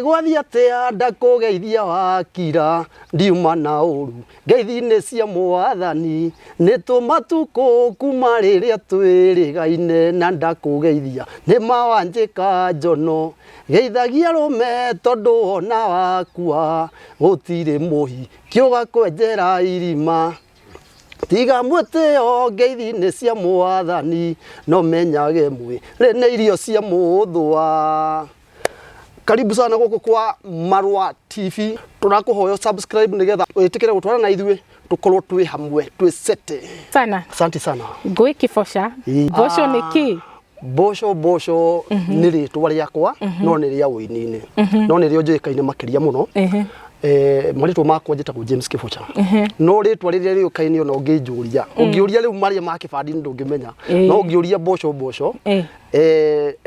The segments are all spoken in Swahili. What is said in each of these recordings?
gwathi atia ndakugeithia wakira ndiuma na uru ngeithi-inĩ cia mwathani nĩ tũmatuko kuma rĩrĩa twĩrĩgaine na ndakugeithia nĩ mawanjĩka njono geithagia rũme tondũ ona wakua gũtirĩ mũhi kĩũga kwenjera irima tiga mwĩtĩo ngeithi-inĩ cia mwathani no menyage mwĩ nĩ irio cia mũthũa. Karibu sana gũkũ kwa Marwa TV. Tũrakũhoya subscribe nĩgetha wĩtĩkĩre gũtwarana na ithuĩ tũkorwo twĩ hamwe twĩ sete sana. Asante sana. Ngũĩ kĩboca. Mboco nĩ kĩ? Mboco nĩ rĩtwa rĩakwa no nĩ rĩa ũini-inĩ. No nĩ rĩo njĩkaine makĩria mũno. Marĩtwa makwa njĩtagwo James Kĩboca. No rĩtwa rĩrĩa rĩũkaine ona ũngĩnjũria. Ũngĩũria rĩu marĩa ma kĩbandi ndũngĩmenya. No ũngĩũria mboco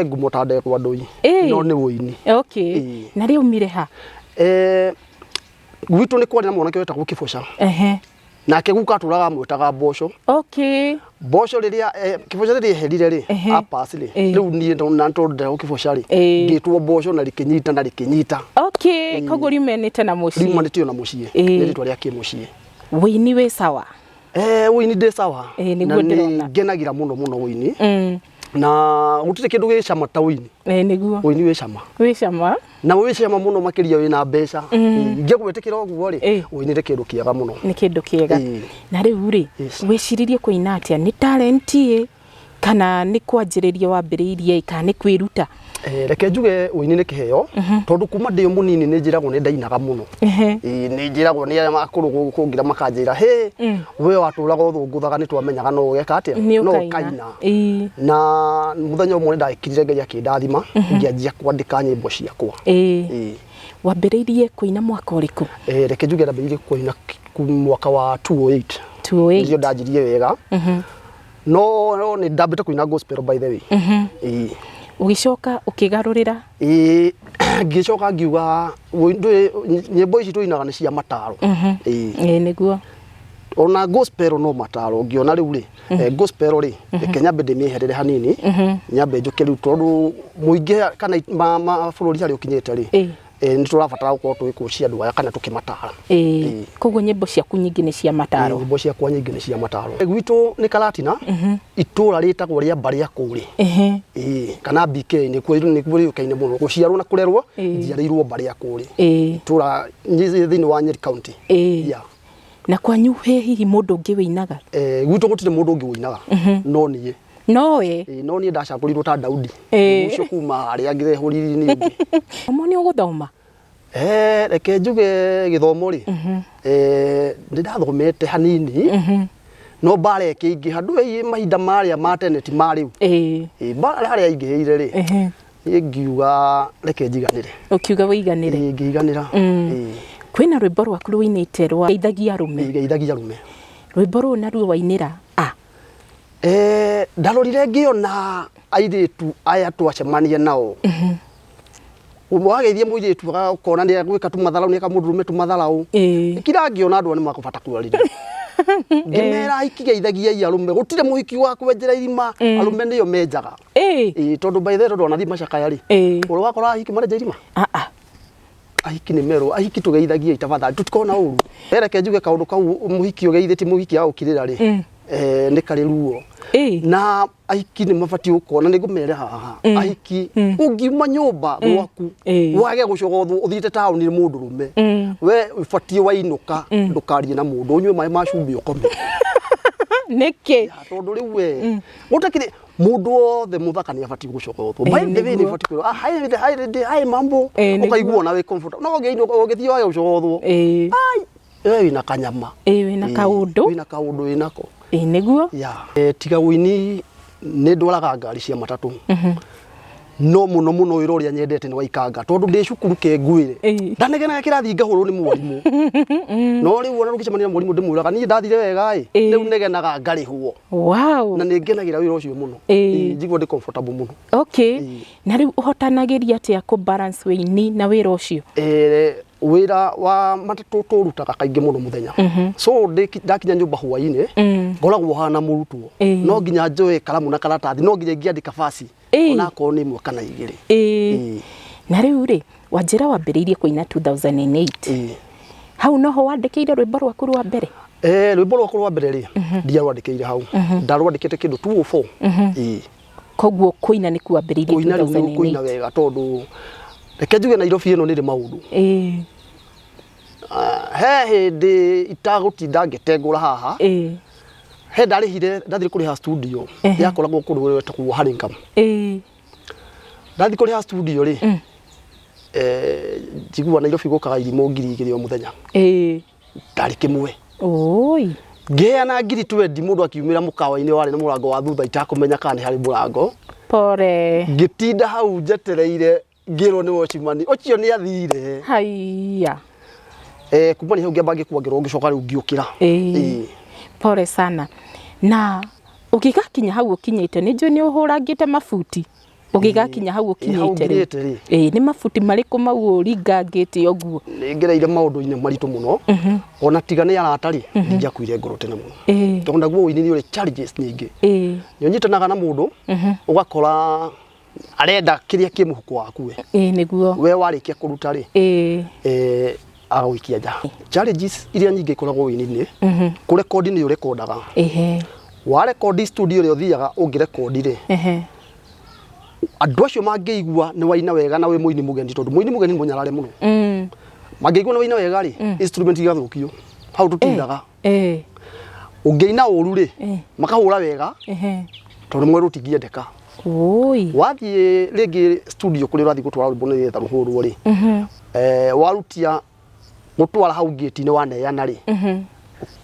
ngumo ta ndegwa ndũi no nĩ ũini. Okay. Na rĩu mire ha? Gwitũ nĩ kwarĩ na mwanake wetagwo Kĩboca. Nake guka tũraga mwĩtaga mboco. Okay. Mboco rĩrĩa Kĩboca rĩrĩa eherire rĩ apasi rĩ rĩu niĩ na ndondera Kĩboca rĩ ngĩtwo mboco na rĩkĩnyita. Okay. Koguo riumanĩte na mũciĩ. Riumanĩte na mũciĩ. Nĩ rĩtwa rĩa kĩmũciĩ. Wĩini wĩ sawa? Wĩini ndĩ sawa. Nĩguo ndĩrona. Ngenagira mũno wĩini. Na gũtirĩ kĩndũ gĩ cama ta wĩini. Nĩguo. Wĩini wĩ cama. Wĩ cama? Na wĩ cama mũno makĩria wĩna mbeca. Ingĩgwĩtĩkĩra ũguo rĩ wĩini nĩ kĩndũ kĩega mũno. Nĩ kĩndũ kĩega. Na rĩu rĩ wĩciririe kũina atĩa nĩ talent kana nĩ kwanjĩrĩria wambĩrĩirie kana nĩ kwĩruta? Reke njuge wĩini nĩ kĩheo tondũ kuma ndĩ mũnini nĩ njĩragwo nĩ ndainaga mũno. Nĩ njĩragwo nĩ makũrũ gũkũ ngira makanjĩra he we watũraga ũthũngũthaga nĩ twamenyaga no ũgeka atĩa no kaina. Na mũthenya ũmwe ndakirire Ngai akĩndathima ngĩanjia kwandĩka nyĩmbo ciakwa. Wambĩrĩirie kũina mwaka ũrĩkũ? Reke njuge ndambĩrĩirie kũina mwaka wa 2008. Nĩrĩo ndanjirie wega. No nĩ ndambĩte kũina gospel by the way. Ũgicoka ũkĩgarũrĩra? Ngĩcoka ngiuga nyĩmbo ici tũinaga nĩ cia mataro. Nĩguo. Ona gospel no mataro ngĩona rĩu rĩ gospel rĩ reke nyambe ndĩmĩeherere hanini nyambe njoke rĩu tondũ mũingĩ kana bũrũri harĩa ũkinyĩte rĩ nĩ tũrabatara gũkorwo twĩkwo cia andũ aya kana tũkĩmatara. Koguo nyĩmbo ciaku nyingĩ nĩ cia mataro? Nyĩmbo ciakwa nyingĩ nĩ cia mataro. Gwitũ nĩ Karatina itũra rĩtagwo rĩa Mbarĩa kũrĩ kana BK nĩ kuo rĩũkaine mũno gũciarwo na kũrerwo njiarĩirwo Mbarĩa kũrĩ itũra thĩinĩ wa Nyeri County. Na kwanyu he hihi mũndũ ũngĩ wĩinaga? Gwitũ gũtirĩ mũndũ ũngĩ wĩinaga no niĩ. No we? No niĩ ndacagũrirwo ta Daudi ũcio kuma harĩa ngĩrehũriri-inĩ ũngĩ. Ũmwe nĩ ũgũthoma? Reke njuge gĩthomo rĩ nĩ ndathomete hanini no mbara ĩkĩingĩha ndũĩ mahinda marĩa ma tene ti ma rĩu. Mbara harĩa ingĩhĩire rĩ ngiuga reke njiganĩre. Ũkiuga wĩiganĩre? Ngĩiganĩra. Kwĩna rwĩmbo rwaku rũinĩte rwa Geithagia Rũme? Geithagia Rũme. Rwĩmbo rũu naruo wainĩra ndarorire ngĩona airĩtu aya twacemania nao. Wageithia mũirĩtu ũkona nĩ agwĩka tũmatharau nĩ akamũndũrũme tũmatharau. Kira ngĩona andũ nĩ makũbata kũrarĩria. Ngĩmera ahiki geithagiai arũme gũtirĩ mũhiki wa kwenjera irima arũme nĩo menjaga. Tondũ by the way ndona thi macakaya rĩ ũrĩ wakora ahiki marenja irima? Ahiki nĩ merwo ahiki tũgeithagiai tafadhali tũtikona ũru. Reke njuge kaũndũ kau mũhiki ũgeithĩti mũhiki agũkirĩra rĩ nĩ karĩ ruo. Na ahiki nĩ mabatiĩ gũkona nĩ ngũmere haha ahiki ũngiuma nyũmba gwaku wage gũcogothwo ũthiĩte taũni nĩ mũndũrũme we ũbatiĩ wainũka ndũkarie na mũndũ ũnyue maĩ ma cumbĩ ũkome. Nĩkĩ? Tondũ rĩu we gũtakĩrĩ mũndũ wothe mũthaka nĩ abatiĩ gũcogothwo. By the way nĩ abatiĩ hai mambo ũkaiguo na wĩ comfortable no ũgĩthiĩ wage gũcogothwo we wĩna kanyama wĩna kaũndũ wĩnako. Nĩguo? Tiga wĩini nĩ ndwaraga ngari cia matatũ no mũno wĩra ũrĩa nyendete nĩ wa ikanga tondũ ndĩ cukuru kengwĩre ndanegenaga kĩrathi ngahũrwo nĩ mwarimũ no rĩu ona rũgĩcemania na mwarimũ ndĩmwĩraga niĩ ndathire wega rĩu negenaga ngarĩhwo. Wow. Na nĩ ngenagĩra wĩra ũcio mũno njiguo ndĩ comfortable mũno. Okay. Na rĩu ũhotanagĩria atĩa kũ balance wĩini na wĩra ũcio? Wĩra wa matatũ tũrutaga kaingĩ mũno mũthenya so ndakinya nyũmba hwaĩ-inĩ ngoragwo hana mũrutwo no nginya njoe karamu na karatathi no nginya ngĩandĩka basi ona akorwo nĩ ĩmwe kana igĩrĩ. Na rĩu rĩ Wanjira wambĩrĩirie kũina 2008 hau noho wandĩkĩire rwĩmbo rwaku rwa mbere? Rwĩmbo rwakwa rwa mbere rĩ ndiarwandĩkĩire hau ndarwandĩkĩte kĩndũ 204 koguo kũina nĩ kwambĩrĩirie 2008 kũina wega tondũ reke njuge Nairobi ĩno nĩrĩ maũndũ he hĩndĩ itagũtinda ngĩtengũra haha he ndarĩhire ndathire kũrĩha studio yakoragwo kũndũ gwetagwo Hurlingham ndathire kũrĩha studio rĩ njiguaga Nairobi gũkaga irimũ 2,000 o mũthenya ndarĩ kĩmwe ngĩheana 20 mũndũ akiumĩra mũkawa-inĩ warĩ na mũrango wa thutha itakũmenya kana nĩ harĩ mũrango pore ngĩtinda hau njetereire ngĩrwo nĩ watchman ũcio nĩ athire haiya kumani hau ngĩamba ngĩkuagĩrwo ngĩcoka rĩu ngĩũkĩra pore sana na ũgĩgakinya hau ũkinyĩte nĩnjũĩ nĩ ũhũrangĩte mabuti ũgĩgakinya hau ũkinyĩte rĩ nĩ mabuti marĩkũ mau ũringangĩte ũguo? Nĩngereire maũndũ-inĩ maritũ mũno ona tiga nĩ arata rĩ ndiakuire ngoro tene mũno tondũ naguo ũini nĩ ũrĩ challenges nyingĩ nĩũnyitanaga na mũndũ ũgakora arenda kĩrĩa kĩ mũhuko waku nĩguo we warĩkia kũruta rĩ agũikia nja challenges iria nyingĩ ikoragwo ũini-inĩ kũrekondi nĩ ũrekondaga warekondi studio rĩ ũthiaga ũngĩrekondi rĩ andũ acio mangĩigua nĩ waina wega na wĩ mũini mũgeni tondũ mũini mũgeni nĩ mũnyarare mũno mangĩigua nĩ waina wega rĩ instrument igathũkio hau tũtindaga ũngĩina ũru rĩ makahũra wega tondũ mwerũ tingĩendeka wathiĩ rĩngĩ studio kũrĩa ũrathiĩ gũtwara rwĩmbo nĩgetha rũhũrwo rĩ warutia gũtwara hau gate-inĩ waneana rĩ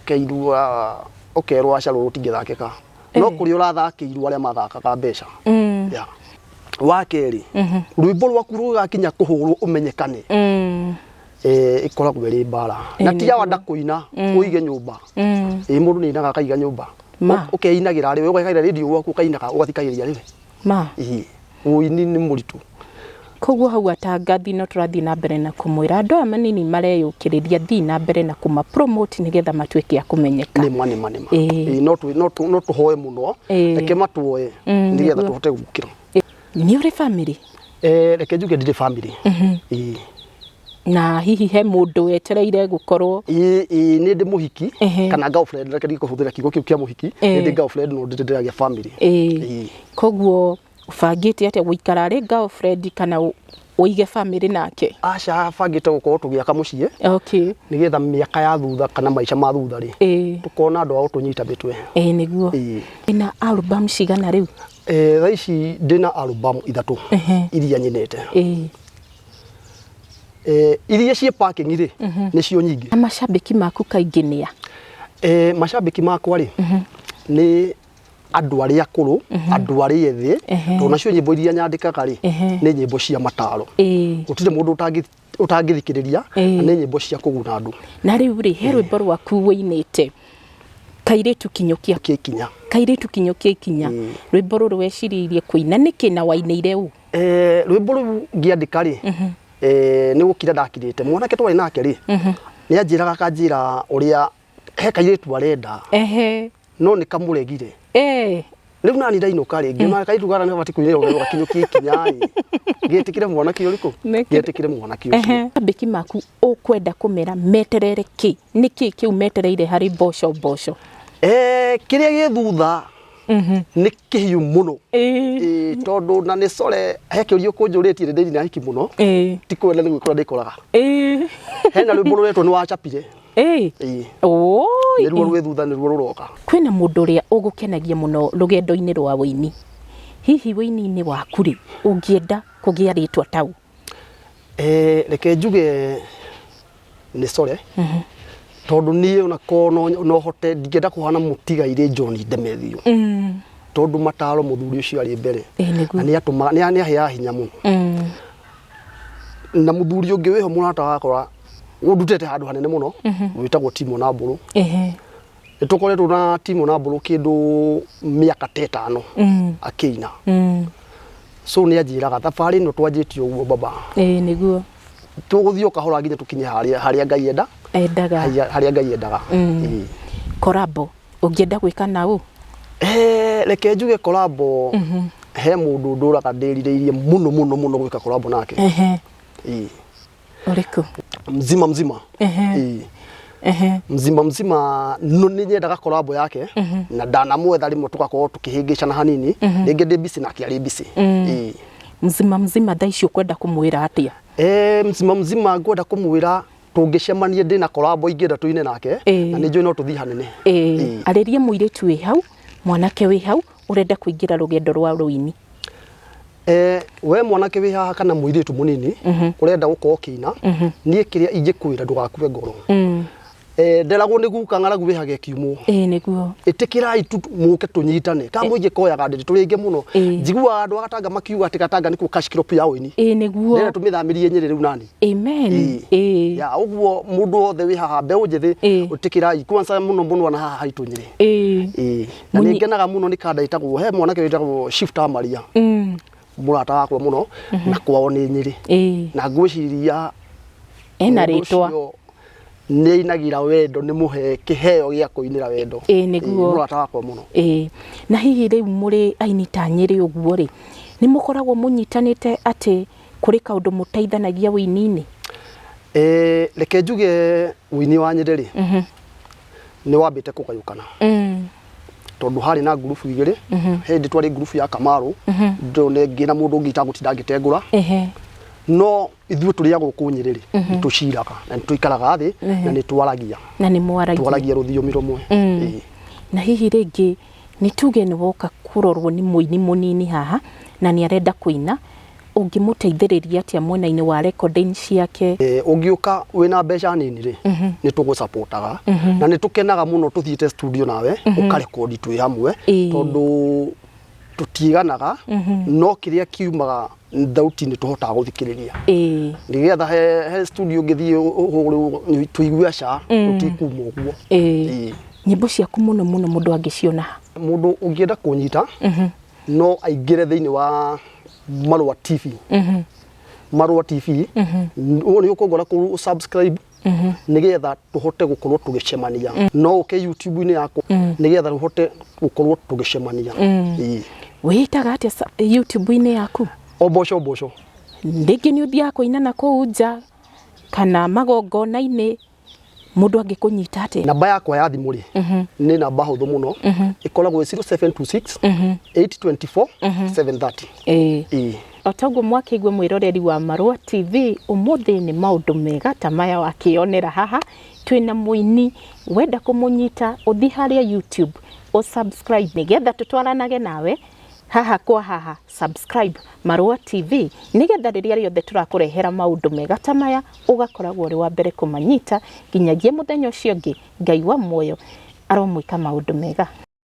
ũkeirua ũkerwo aca rũrũ tingĩthakĩka no kũrĩa ũrathakĩirwo arĩa mathakaga mbeca wa kerĩ rwĩmbo rwaku rũgakinya kũhũrwo ũmenyekane ikoragwo ĩrĩ mbara na ti yawa ndakũina ũige nyũmba mũndũ nĩ ainaga akaiga nyũmba ũkeinagĩra rĩ ũgekagira radio gwaku ũkainaga ũgathikagĩrĩria rĩrĩ ũini nĩ mũritũ koguo hau atangathi no tũrathiĩ na mbere na kũmwĩra andũ aya manini mareyũkĩrĩria thiĩ na mbere na kuma promote nĩgetha matuĩke a kũmenyeka no tũhoe mũno reke matuoe nĩgetha tũhote gũkĩra nĩ ũrĩ family reke njuge ndirĩ family na hihi he mũndũ wetereire gũkorwo nĩ ndĩ mũhiki kana girlfriend reke ndikũhũthĩra kiugo kĩu kĩa mũhiki nĩ ndĩ girlfriend no ndĩrĩragia family koguo ũbangĩte atĩa gũikara arĩ girlfriend kana ũige family nake? Aca bangĩte gũkorwo tũgĩaka mũciĩ nĩgetha mĩaka ya thutha kana maica ma thutha rĩ tũkona andũ ao tũnyita mĩtwe nĩguo ĩna album cigana rĩu? Thaa ici ndĩna album 3 iria nyinĩte iria ciĩ parking rĩ nĩcio nyingĩ. Na macambĩki maku kaingĩ nĩa? Macambĩki makwa rĩ nĩ andũ arĩa akũrũ andũ arĩa ethĩ tondũ nacio nyĩmbo iria nyandĩkaga rĩ nĩ nyĩmbo cia mataro gũtirĩ mũndũ ũtangĩthikĩrĩria nĩ nyĩmbo cia kũguna andũ. Na rĩu rĩ he rwĩmbo rwaku wĩinĩte kairĩtu kinyũkia ikinya kairĩtu kinyũkia ikinya rwĩmbo rũrũ weciririe kũina nĩkĩ na wainĩire ũ? Rwĩmbo rũu ngĩandĩka rĩ nĩ gũkira ndakirĩte mwanake twarĩ nake rĩ nĩ anjĩraga kanjĩra ũrĩa he kairĩtu arenda no nĩ kamũregire rĩu nani ndainũka rĩngĩ na kairĩtu gara nĩ bati kũinĩra rwĩmbo kinyũkia ikinya gĩtĩkire mwanake ũrĩkũ gĩtĩkire mwanake ũcio. Macambĩki maku ũkwenda kũmera meterere kĩ nĩkĩ kĩu metereire harĩ mboco? Kĩrĩa gĩ thutha nĩ kĩhiũ mũno tondũ na nĩ core he kĩũria ũkũnjũrĩtie nĩ ndĩrĩ na hiki mũno ti kwenda nĩ gwĩkora ndĩkoraga hena rwĩmbo rũretwo nĩ wacapire nĩruo rwĩ thutha nĩruo rũroka. Kwĩna mũndũ ũrĩa ũgũkenagia mũno rũgendo-inĩ rwa wĩini hihi wĩini-inĩ waku rĩ ũngĩenda kũgĩa rĩtwa tau? Reke njuge nĩ core tondũ niĩ no hote ndingĩenda kũhana mũtigairĩ John Ndemethio tondũ mataro mũthuri ũcio arĩ mbere na nĩ aheaga hinya mũno na mũthuri ũngĩ wĩho mũrata wakora ũndutete handũ hanene mũno wĩtagwo Timo na Mbũrũ nĩtũkoretwo na Timo na Mbũrũ kĩndũ mĩaka 5 akĩina so nĩ anjĩraga thabarĩ ĩno twanjĩtie ũguo baba nĩguo tũgũthiĩ kahora nginya tũkinye harĩa Ngai endaga harĩa Ngai endaga. Korabo ũngĩenda gwĩka na ũ? Reke njuge korabo he mũndũ ndũraga ndĩrirĩirie mũno gwĩka korabo nake Uriku mzima mzima no ni nyendaga collab yake na ndanamwetha rimwe tugakorwo tukihingicana hanini ringi ndi busy nake ari busy mzima thaa icio kwenda kumwira atia mzima ngwenda kumwira tungicemanie ndina collab ingenda tuine nake na ni njui no tuthi hanene aririe muiritu wi hau mwanake wi hau urenda kuingira rugendo rwa ruini we mwanake wi haha kana muiritu munini urenda gukorwo kina nie kiria ingikwira ndugakue ngoro nderagwo ni guka ng'aragu wihage kiumo niguo itikirai tu muke tunyitane ka muingi koyaga ndiri turinge muno njiguaga andu agatanga makiuga ati Gatanga niku cash crop ya wini niguo ndira tumithamirie Nyeri riu nani amen ya uguo mundu othe wi haha mbeu njithi utikirai kwanza muno na haha haitu Nyeri na ningenaga muno ni kada itagwo he mwanake witagwo Shifter Maria murata wakwa muno na kwao ni Nyeri na ngwiciria ena ritwa ni inagira wendo ni muhe kiheo gia kuinira wendo niguo murata wakwa muno na hihi riu muri aini ta Nyeri uguo ri ni mukoragwo munyitanite ati kuri kaundu muteithanagia wini-ini reke njuge wini wa Nyeri ri ni wambite kugayukana tondu hari na group igiri hindi twari group ya Kamaru ndone ngina mundu ngita gutinda ngitengura no ithuĩ tũrĩ agũkũ Nyeri tuciraga na tuikaraga thi na ni twaragia rũthiomi rumwe na hihi ringi ni tuge ni woka kurorwo ni muini munini haha na ni arenda kuina ungimuteithĩrĩria atia mwena-inĩ wa recording ciake ungiuka wina mbeca nini ri ni tugusapotaga na ni tukenaga muno tuthiite studio nawe ukarekondi twi hamwe tondu tutiganaga no kiria kiumaga thauti ni tuhotaga guthikiriria nigetha he studio ngithii tuigua ca tutikuma uguo nyimbo ciaku muno mundu angiciona mundu ungienda kunyita no aingire thiini wa Marua TV Marua TV ni ukongora ku subscribe nigetha tuhote gukorwo tugicemania no uke YouTube-ini yaku nigetha tuhote gukorwo tugicemania witaga atia YouTube-ini yaku oboco ndingi ni uthia kuina na kuja kana magongona-ini mundu angikunyita ati namba yakwa ya thimu ri ni namba huthu muno ikoragwo 0726 824 730 otaguo mwakigwe mwiroreri wa Marua TV umuthi ni maundu mega ta maya wakionera haha twina muini wenda kumunyita uthi haria YouTube o subscribe nigetha tutwaranage nawe haha kwa haha subscribe Marua TV nigetha riria riothe turakurehera maundu mega ta maya ugakoragwo ri wa mbere kumanyita nginyagia muthenya ucio ngi Ngai wa muoyo aromwika maundu mega.